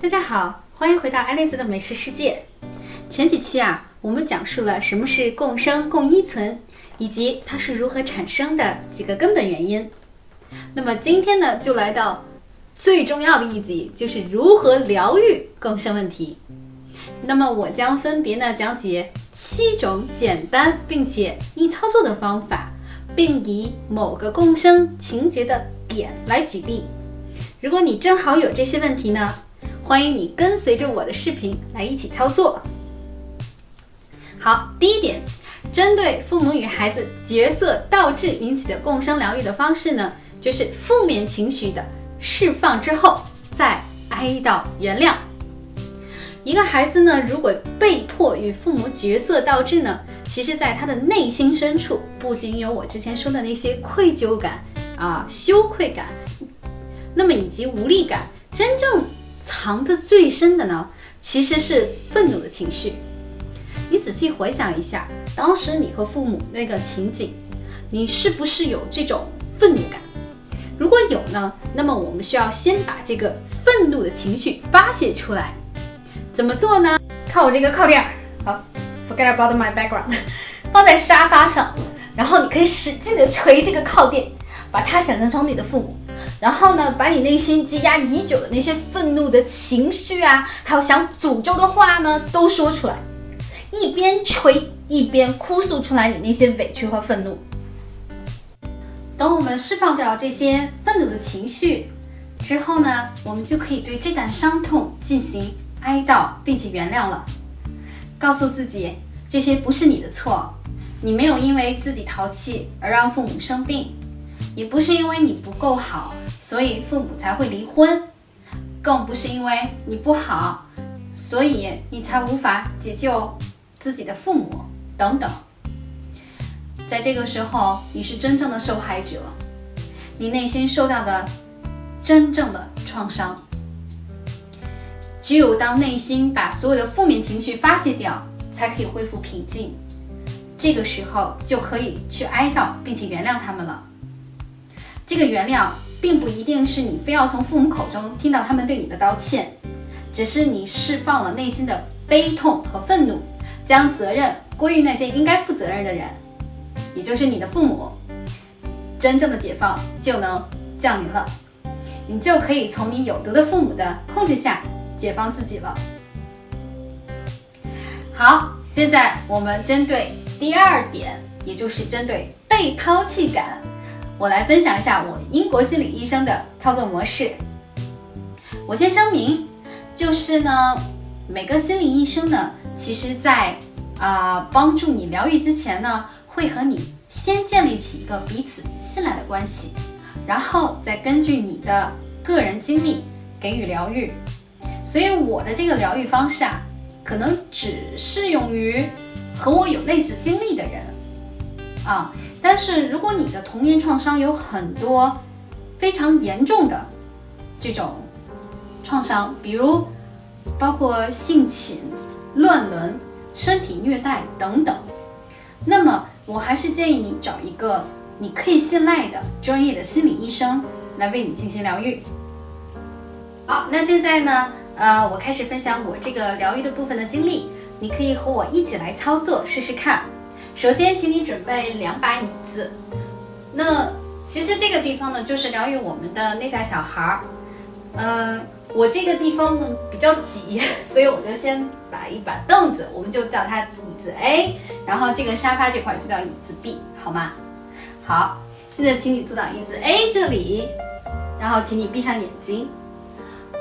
大家好，欢迎回到爱丽丝的美食世界。前几期我们讲述了什么是共生共依存，以及它是如何产生的几个根本原因。那么今天呢，就来到最重要的一集，就是如何疗愈共生问题。那么我将分别呢讲解7种简单并且易操作的方法，并以某个共生情节的点来举例。如果你正好有这些问题呢，欢迎你跟随着我的视频来一起操作。好，第一点，针对父母与孩子角色倒置引起的共生疗愈的方式呢，就是负面情绪的释放之后再哀悼原谅。一个孩子呢，如果被迫与父母角色倒置呢，其实在他的内心深处不仅有我之前说的那些愧疚感羞愧感，那么以及无力感，真正藏得最深的呢，其实是愤怒的情绪。你仔细回想一下，当时你和父母那个情景，你是不是有这种愤怒感？如果有呢，那么我们需要先把这个愤怒的情绪发泄出来。怎么做呢？靠我这个靠垫，好 ，forget about my background， 放在沙发上，然后你可以使劲的捶这个靠垫，把它想象成你的父母。然后呢，把你内心积压已久的那些愤怒的情绪还有想诅咒的话呢，都说出来，一边捶一边哭诉出来你那些委屈和愤怒。等我们释放掉这些愤怒的情绪之后呢，我们就可以对这段伤痛进行哀悼并且原谅了。告诉自己，这些不是你的错，你没有因为自己淘气而让父母生病，也不是因为你不够好，所以父母才会离婚，更不是因为你不好，所以你才无法解救自己的父母等等。在这个时候，你是真正的受害者，你内心受到的真正的创伤。只有当内心把所有的负面情绪发泄掉，才可以恢复平静。这个时候就可以去哀悼并且原谅他们了。这个原谅并不一定是你非要从父母口中听到他们对你的道歉，只是你释放了内心的悲痛和愤怒，将责任归于那些应该负责任的人，也就是你的父母。真正的解放就能降临了，你就可以从你有毒的父母的控制下解放自己了。好，现在我们针对第2点，也就是针对被抛弃感，我来分享一下我英国心理医生的操作模式。我先声明，就是呢，每个心理医生呢，其实在帮助你疗愈之前呢，会和你先建立起一个彼此信赖的关系，然后再根据你的个人经历给予疗愈。所以我的这个疗愈方式可能只适用于和我有类似经历的人但是如果你的童年创伤有很多非常严重的这种创伤，比如包括性侵、乱伦、身体虐待等等，那么我还是建议你找一个你可以信赖的专业的心理医生来为你进行疗愈。好，那现在呢我开始分享我这个疗愈的部分的经历，你可以和我一起来操作试试看。首先请你准备2把椅子，那其实这个地方呢，就是疗愈我们的内在小孩。我这个地方呢比较挤，所以我就先把一把凳子，我们就叫它椅子 A， 然后这个沙发这块就叫椅子 B， 好吗？好，现在请你坐到椅子 A 这里，然后请你闭上眼睛，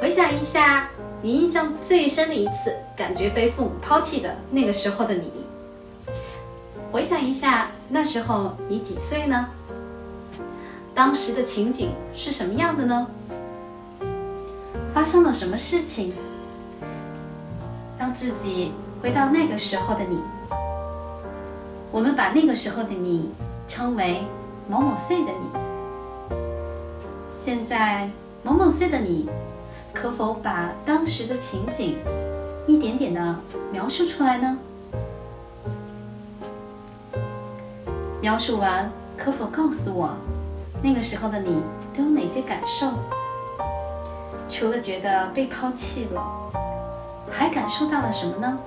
回想一下你印象最深的一次感觉被父母抛弃的那个时候的你。回想一下那时候你几岁呢？当时的情景是什么样的呢？发生了什么事情让自己回到那个时候的你？我们把那个时候的你称为某某岁的你。现在某某岁的你可否把当时的情景一点点的描述出来呢？描述完，可否告诉我那个时候的你都有哪些感受？除了觉得被抛弃了，还感受到了什么呢？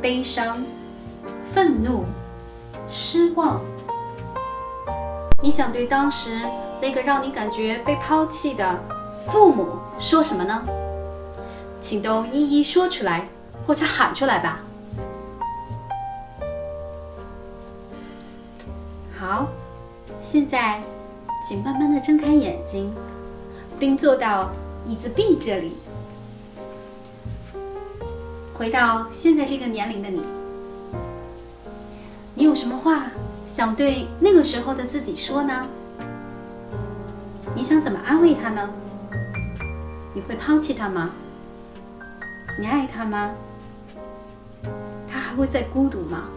悲伤、愤怒、失望。你想对当时那个让你感觉被抛弃的父母说什么呢？请都一一说出来，或者喊出来吧。好，现在请慢慢的睁开眼睛，并坐到椅子壁这里。回到现在这个年龄的你，你有什么话想对那个时候的自己说呢？你想怎么安慰他呢？你会抛弃他吗？你爱他吗？他还会再孤独吗？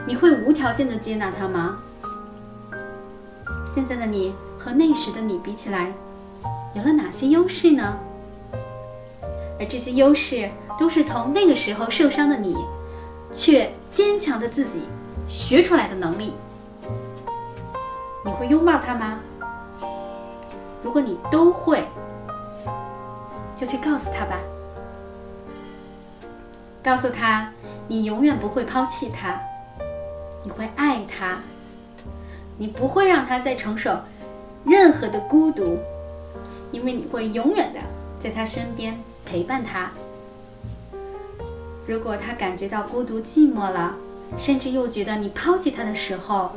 你会无条件的接纳他吗？现在的你和那时的你比起来，有了哪些优势呢？而这些优势都是从那个时候受伤的你，却坚强的自己学出来的能力。你会拥抱他吗？如果你都会，就去告诉他吧。告诉他，你永远不会抛弃他，你会爱他，你不会让他再承受任何的孤独，因为你会永远的在他身边陪伴他。如果他感觉到孤独寂寞了，甚至又觉得你抛弃他的时候，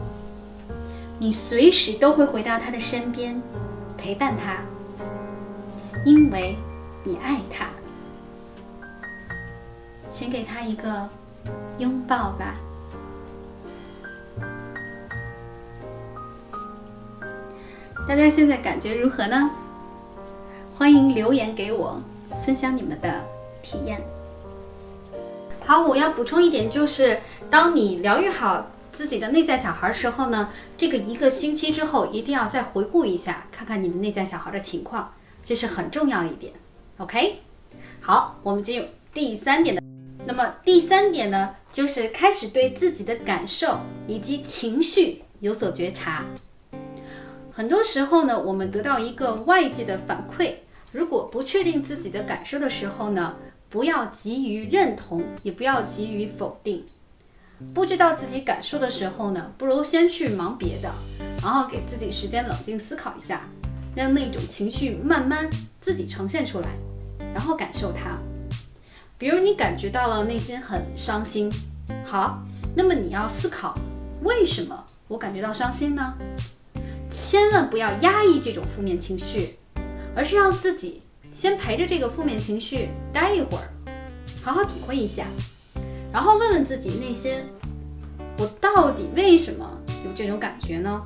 你随时都会回到他的身边陪伴他，因为你爱他。请给他一个拥抱吧。大家现在感觉如何呢？欢迎留言给我，分享你们的体验。好，我要补充一点，就是当你疗愈好自己的内在小孩的时候呢，这个1个星期之后一定要再回顾一下，看看你们内在小孩的情况，这是很重要的一点。 OK， 好，我们进入第3点的。那么第3点呢，就是开始对自己的感受以及情绪有所觉察。很多时候呢，我们得到一个外界的反馈，如果不确定自己的感受的时候呢，不要急于认同，也不要急于否定。不知道自己感受的时候呢，不如先去忙别的，然后给自己时间冷静思考一下，让那种情绪慢慢自己呈现出来，然后感受它。比如你感觉到了内心很伤心，好，那么你要思考，为什么我感觉到伤心呢？千万不要压抑这种负面情绪，而是让自己先陪着这个负面情绪待一会儿，好好体会一下，然后问问自己内心，我到底为什么有这种感觉呢？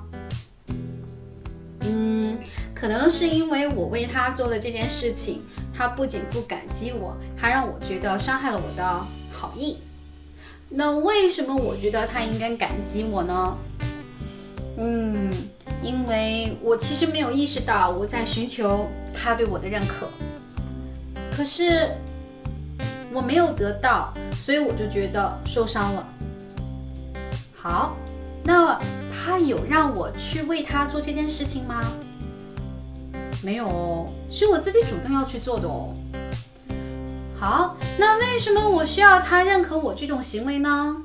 可能是因为我为他做了这件事情，他不仅不感激我，还让我觉得伤害了我的好意。那为什么我觉得他应该感激我呢？因为我其实没有意识到我在寻求他对我的认可，可是我没有得到，所以我就觉得受伤了。好，那他有让我去为他做这件事情吗？没有哦，是我自己主动要去做的哦。好，那为什么我需要他认可我这种行为呢？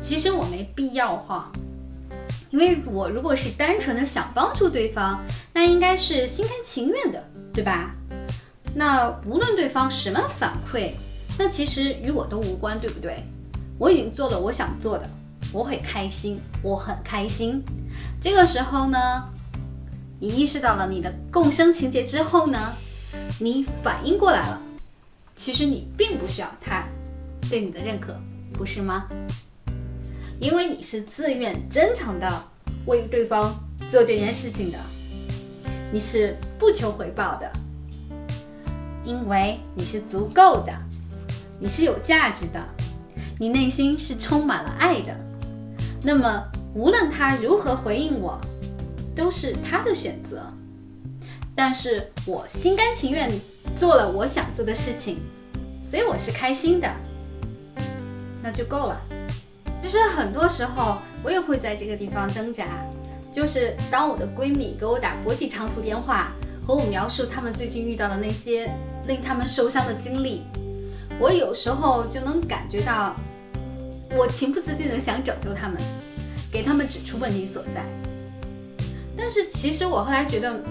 其实我没必要哈，因为我如果是单纯的想帮助对方，那应该是心甘情愿的，对吧？那无论对方什么反馈，那其实与我都无关，对不对？我已经做了我想做的，我很开心，我很开心。这个时候呢，你意识到了你的共生情节之后呢，你反应过来了，其实你并不需要他对你的认可，不是吗？因为你是自愿真诚的为对方做这件事情的，你是不求回报的，因为你是足够的，你是有价值的，你内心是充满了爱的。那么无论他如何回应我，都是他的选择，但是我心甘情愿做了我想做的事情，所以我是开心的，那就够了。就是很多时候我也会在这个地方挣扎，就是当我的闺蜜给我打国际长途电话，和我描述她们最近遇到的那些令她们受伤的经历，我有时候就能感觉到，我情不自禁的想拯救她们，给她们指出问题所在。但是其实我后来觉得，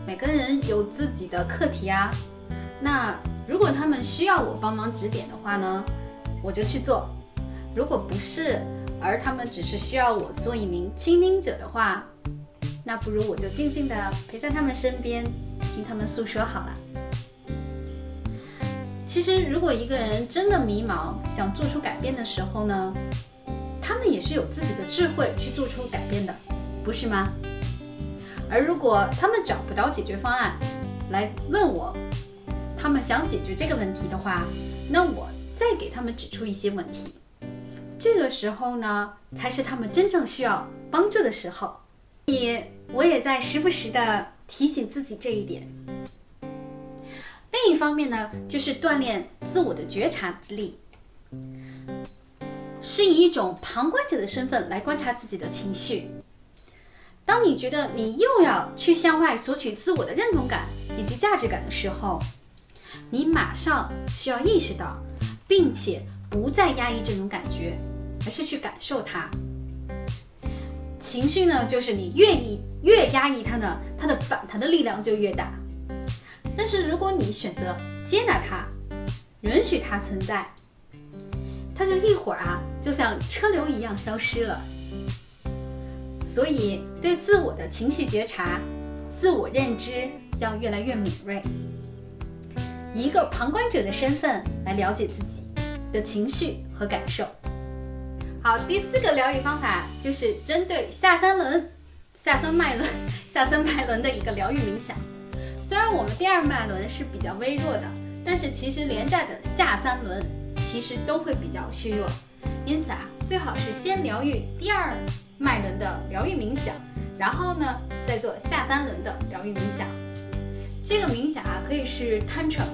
每个人有自己的课题啊。那如果他们需要我帮忙指点的话呢，我就去做；如果不是，而他们只是需要我做一名倾听者的话，那不如我就静静的陪在他们身边，听他们诉说好了。其实如果一个人真的迷茫，想做出改变的时候呢，他们也是有自己的智慧去做出改变的，不是吗？而如果他们找不到解决方案来问我他们想解决这个问题的话，那我再给他们指出一些问题，这个时候呢才是他们真正需要帮助的时候。我也在时不时的提醒自己这一点。另一方面呢，就是锻炼自我的觉察之力，是以一种旁观者的身份来观察自己的情绪。当你觉得你又要去向外索取自我的认同感以及价值感的时候，你马上需要意识到，并且不再压抑这种感觉，而是去感受它。情绪呢，就是你越压抑它呢，它的反弹的力量就越大。但是如果你选择接纳它，允许它存在，它就一会儿就像车流一样消失了。所以对自我的情绪觉察、自我认知要越来越敏锐，以一个旁观者的身份来了解自己的情绪和感受。好，第4个疗愈方法就是针对下三脉轮的一个疗愈冥想。虽然我们第2脉轮是比较微弱的，但是其实连带的下3轮其实都会比较虚弱，因此最好是先疗愈第2脉轮的疗愈冥想，然后呢再做下3轮的疗愈冥想。这个冥想可以是 Tantra，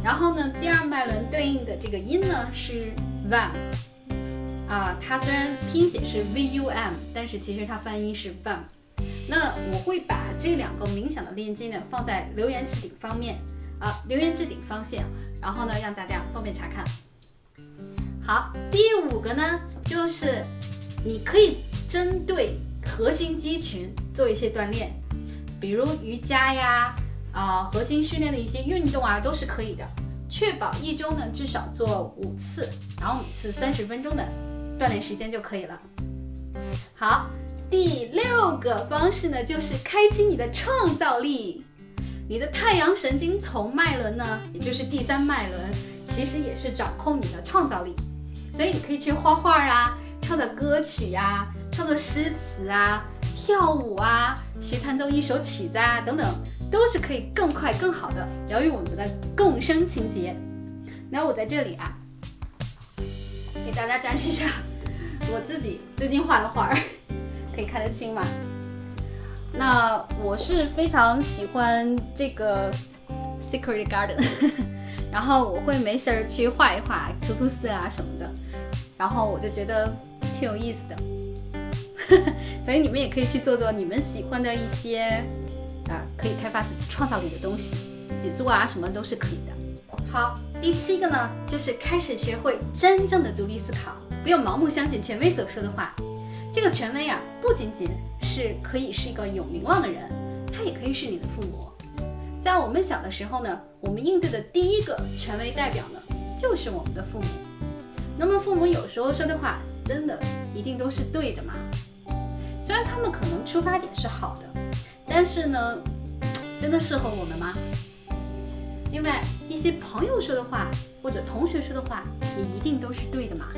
然后呢第2脉轮对应的这个音呢是 VAM，它虽然拼写是 VUM， 但是其实它翻译是 VAM。那我会把这2个冥想的链接呢放在留言置顶方向，然后呢让大家方便查看。好，第5个呢就是你可以针对核心肌群做一些锻炼，比如瑜伽呀，核心训练的一些运动都是可以的。确保1周呢至少做5次，然后每次30分钟的锻炼时间就可以了。好，第6个方式呢就是开启你的创造力。你的太阳神经丛脉轮呢，也就是第3脉轮，其实也是掌控你的创造力，所以你可以去画画创造歌曲创作诗词跳舞学弹奏一首曲子等等，都是可以更快更好的疗愈我们的共生情节。那我在这里给大家展示一下我自己最近画的画，可以看得清吗？那我是非常喜欢这个 Secret Garden 然后我会没事去画一画涂涂色什么的，然后我就觉得挺有意思的所以你们也可以去做做你们喜欢的一些可以开发自己创造力的东西，写作什么都是可以的。好，第7个呢就是开始学会真正的独立思考，不要盲目相信权威所说的话。这个权威不仅仅是可以是一个有名望的人，他也可以是你的父母。在我们小的时候呢，我们应对的第1个权威代表呢就是我们的父母。那么父母有时候说的话真的一定都是对的吗？虽然他们可能出发点是好的，但是呢真的适合我们吗？另外一些朋友说的话或者同学说的话也一定都是对的吗？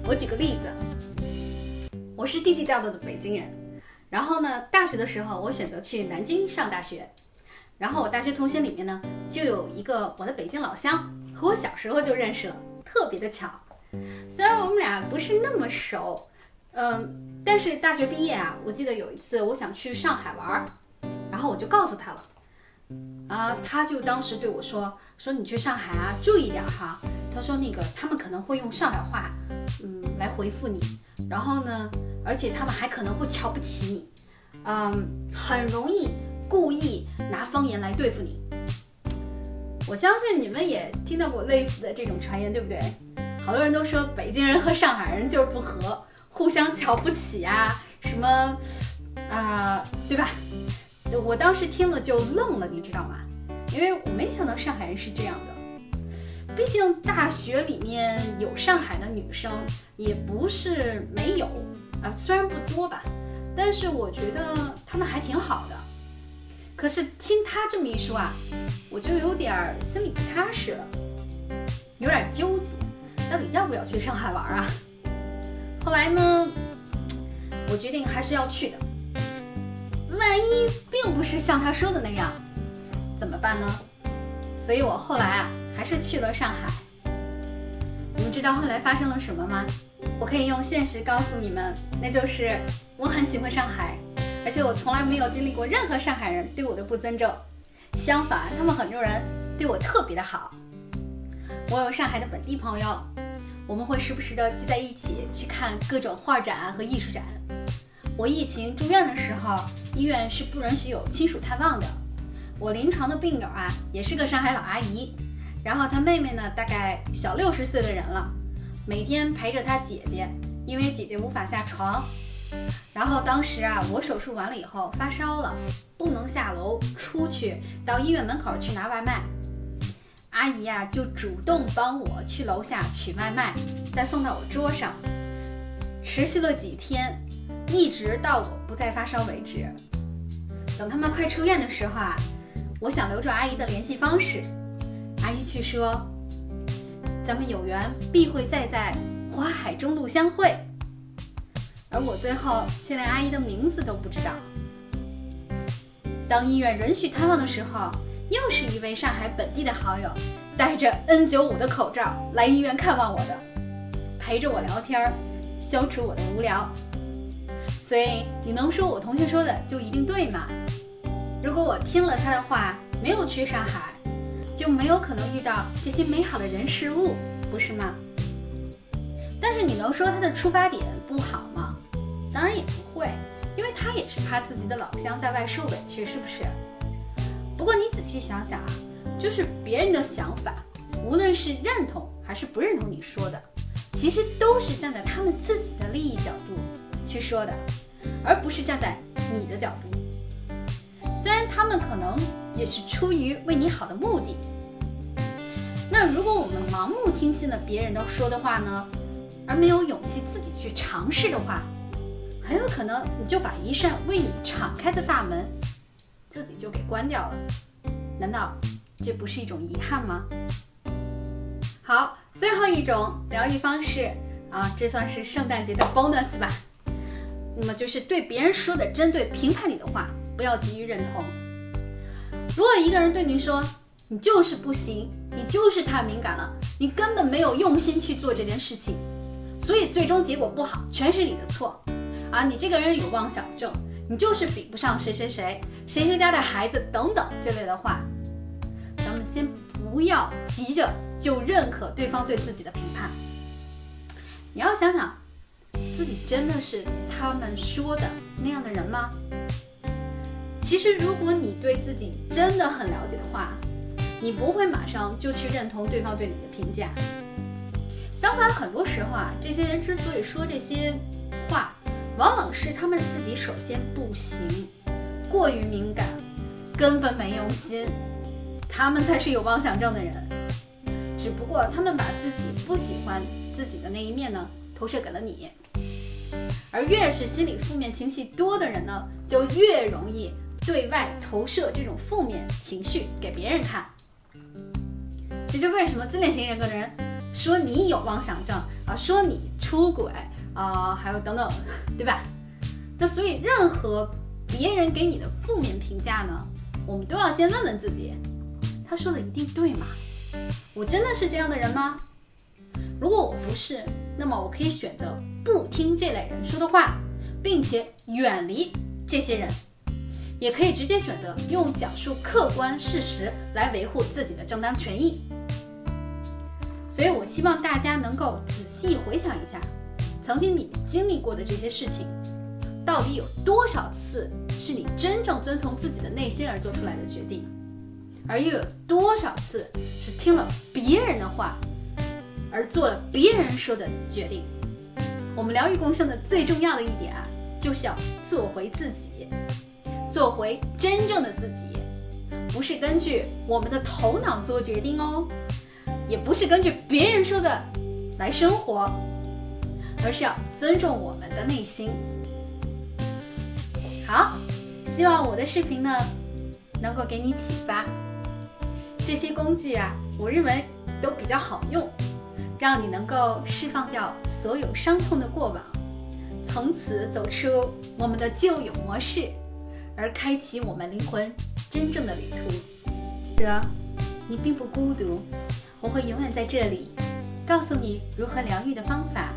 我举个例子，我是地地道道的北京人，然后呢大学的时候我选择去南京上大学，然后我大学同学里面呢就有一个我的北京老乡，和我小时候就认识了，特别的巧。虽然我们俩不是那么熟，但是大学毕业我记得有一次我想去上海玩，然后我就告诉他了，他就当时对我说你去上海注意点哈，他说他们可能会用上海话来回复你，然后呢，而且他们还可能会瞧不起你，很容易故意拿方言来对付你。我相信你们也听到过类似的这种传言，对不对？好多人都说北京人和上海人就是不合，互相瞧不起啊，什么对吧？我当时听了就愣了，你知道吗？因为我没想到上海人是这样的。毕竟大学里面有上海的女生，也不是没有虽然不多吧，但是我觉得她们还挺好的。可是听他这么一说我就有点心里不踏实了，有点纠结，到底要不要去上海玩后来呢，我决定还是要去的。万一并不是像他说的那样，怎么办呢？所以我后来还是去了上海。你们知道后来发生了什么吗？我可以用现实告诉你们，那就是我很喜欢上海，而且我从来没有经历过任何上海人对我的不尊重，相反，他们很多人对我特别的好。我有上海的本地朋友，我们会时不时的聚在一起去看各种画展和艺术展。我疫情住院的时候，医院是不允许有亲属探望的。我临床的病友也是个上海老阿姨，然后她妹妹呢大概小60岁的人了，每天陪着她姐姐，因为姐姐无法下床。然后当时我手术完了以后发烧了，不能下楼出去到医院门口去拿外卖，阿姨就主动帮我去楼下取外卖，再送到我桌上，持续了几天，一直到我不再发烧为止。等他们快出院的时候我想留住阿姨的联系方式，阿姨却说咱们有缘必会再在花海中路相会，而我最后却连阿姨的名字都不知道。当医院允许探望的时候，又是一位上海本地的好友戴着 N95 的口罩来医院看望我的，陪着我聊天，消除我的无聊。所以你能说我同学说的就一定对吗？如果我听了他的话，没有去上海，就没有可能遇到这些美好的人事物，不是吗？但是你能说他的出发点不好吗？当然也不会，因为他也是怕自己的老乡在外受委屈，是不是？不过你仔细想想就是别人的想法，无论是认同还是不认同你说的，其实都是站在他们自己的利益角度去说的，而不是站在你的角度。虽然他们可能也是出于为你好的目的，那如果我们盲目听信了别人都说的话呢，而没有勇气自己去尝试的话，很有可能你就把一扇为你敞开的大门自己就给关掉了。难道这不是一种遗憾吗？好，最后一种疗愈方式这算是圣诞节的 bonus 吧。那么就是对别人说的针对评判你的话不要急于认同。如果一个人对你说你就是不行，你就是太敏感了，你根本没有用心去做这件事情，所以最终结果不好全是你的错你这个人有妄想症，你就是比不上谁谁谁谁谁家的孩子等等这类的话，咱们先不要急着就认可对方对自己的评判。你要想想自己真的是他们说的那样的人吗？其实如果你对自己真的很了解的话，你不会马上就去认同对方对你的评价。相反，很多时候这些人之所以说这些话，往往是他们自己首先不行，过于敏感，根本没用心，他们才是有妄想症的人。只不过他们把自己不喜欢自己的那一面呢投射给了你，而越是心理负面情绪多的人呢，就越容易对外投射这种负面情绪给别人看。这就为什么自恋型人格的人说你有妄想症说你出轨还有等等，对吧？那所以任何别人给你的负面评价呢，我们都要先问问自己，他说的一定对吗？我真的是这样的人吗？如果我不是，那么我可以选择不听这类人说的话，并且远离这些人，也可以直接选择用讲述客观事实来维护自己的正当权益。所以我希望大家能够仔细回想一下，曾经你经历过的这些事情，到底有多少次是你真正遵从自己的内心而做出来的决定，而又有多少次是听了别人的话而做了别人说的决定。我们疗愈共生的最重要的一点啊，就是要做回自己，做回真正的自己，不是根据我们的头脑做决定哦，也不是根据别人说的来生活，而是要尊重我们的内心。好，希望我的视频呢能够给你启发。这些工具啊，我认为都比较好用，让你能够释放掉所有伤痛的过往，从此走出我们的旧有模式，而开启我们灵魂真正的旅途。是啊，你并不孤独，我会永远在这里，告诉你如何疗愈的方法，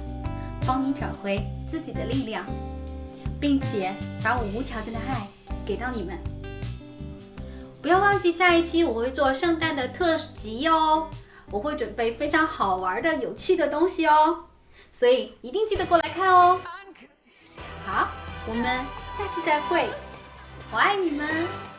帮你找回自己的力量，并且把我无条件的爱给到你们。不要忘记下一期我会做圣诞的特辑哦，我会准备非常好玩的有趣的东西哦，所以一定记得过来看哦。好，我们下次再会，我爱你们。